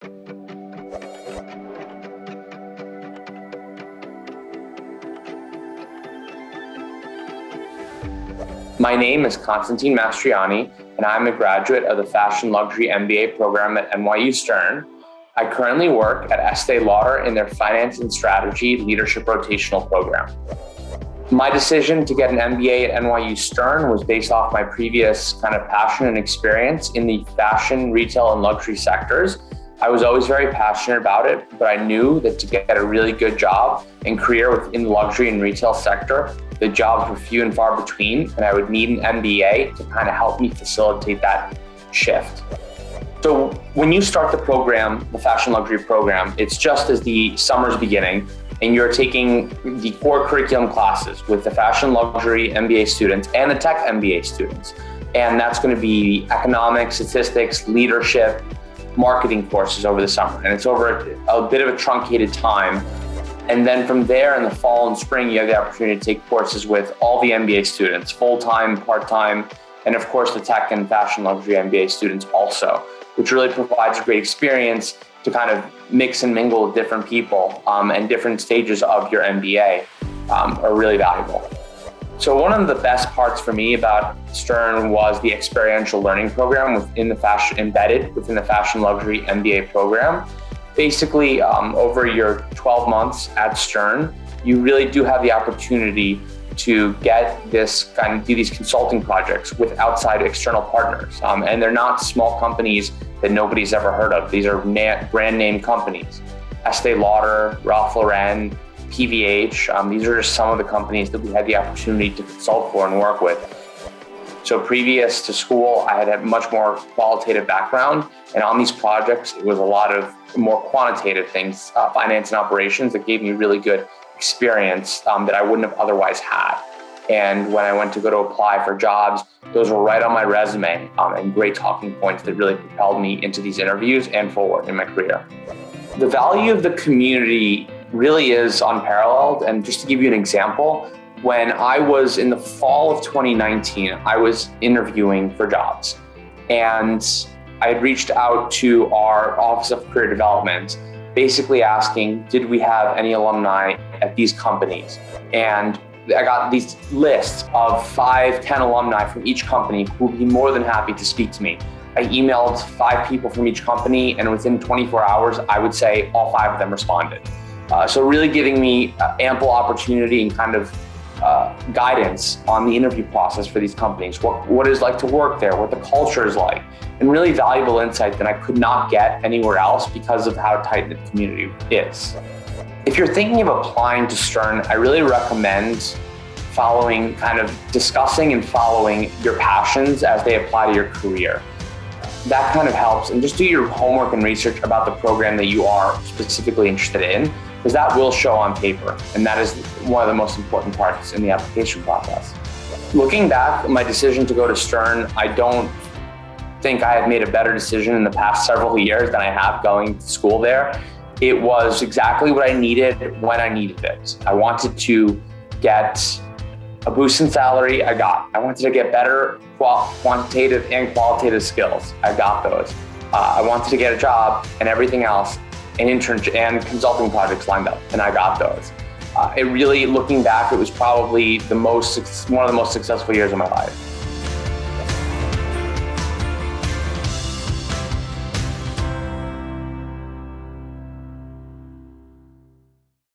My name is Konstantine Mastroianni, and I'm a graduate of the Fashion Luxury MBA program at NYU Stern. I currently work at Estee Lauder in their Finance and Strategy Leadership Rotational Program. My decision to get an MBA at NYU Stern was based off my previous kind of passion and experience in the fashion, retail, and luxury sectors. I was always very passionate about it, but I knew that to get a really good job and career within the luxury and retail sector, the jobs were few and far between, and I would need an MBA to kind of help me facilitate that shift. So when you start the program, the Fashion Luxury program, it's just as the summer's beginning, and you're taking the core curriculum classes with the Fashion Luxury MBA students and the Tech MBA students. And that's going to be economics, statistics, leadership, marketing courses over the summer. And it's over a bit of a truncated time. And then from there in the fall and spring, you have the opportunity to take courses with all the MBA students, full-time, part-time, and of course the Tech and Fashion Luxury MBA students also, which really provides a great experience to kind of mix and mingle with different people and different stages of your MBA are really valuable. So one of the best parts for me about Stern was the experiential learning program embedded within the Fashion Luxury MBA program. Basically, over your 12 months at Stern, you really do have the opportunity to do these consulting projects with outside external partners. And they're not small companies that nobody's ever heard of. These are brand name companies. Estee Lauder, Ralph Lauren, PVH. These are just some of the companies that we had the opportunity to consult for and work with. So previous to school, I had a much more qualitative background. And on these projects, it was a lot of more quantitative things, finance and operations, that gave me really good experience that I wouldn't have otherwise had. And when I went to go to apply for jobs, those were right on my resume and great talking points that really propelled me into these interviews and forward in my career. The value of the community really is unparalleled. And just to give you an example, when I was in the fall of 2019, I was interviewing for jobs. And I had reached out to our Office of Career Development, basically asking, did we have any alumni at these companies? And I got these lists of 5, 10 alumni from each company who would be more than happy to speak to me. I emailed 5 people from each company, and within 24 hours, I would say all 5 of them responded. So really giving me ample opportunity and kind of guidance on the interview process for these companies, what it's like to work there, what the culture is like, and really valuable insight that I could not get anywhere else because of how tight the community is. If you're thinking of applying to Stern, I really recommend discussing and following your passions as they apply to your career. That kind of helps, and just do your homework and research about the program that you are specifically interested in, because that will show on paper, and that is one of the most important parts in the application process. Looking back, my decision to go to Stern, I don't think I have made a better decision in the past several years than I have going to school there. It was exactly what I needed when I needed it. I wanted to get a boost in salary, I wanted to get better quantitative and qualitative skills, I got those. I wanted to get a job and everything else, and internship and consulting projects lined up, and I got those. It really, looking back, it was probably one of the most successful years of my life.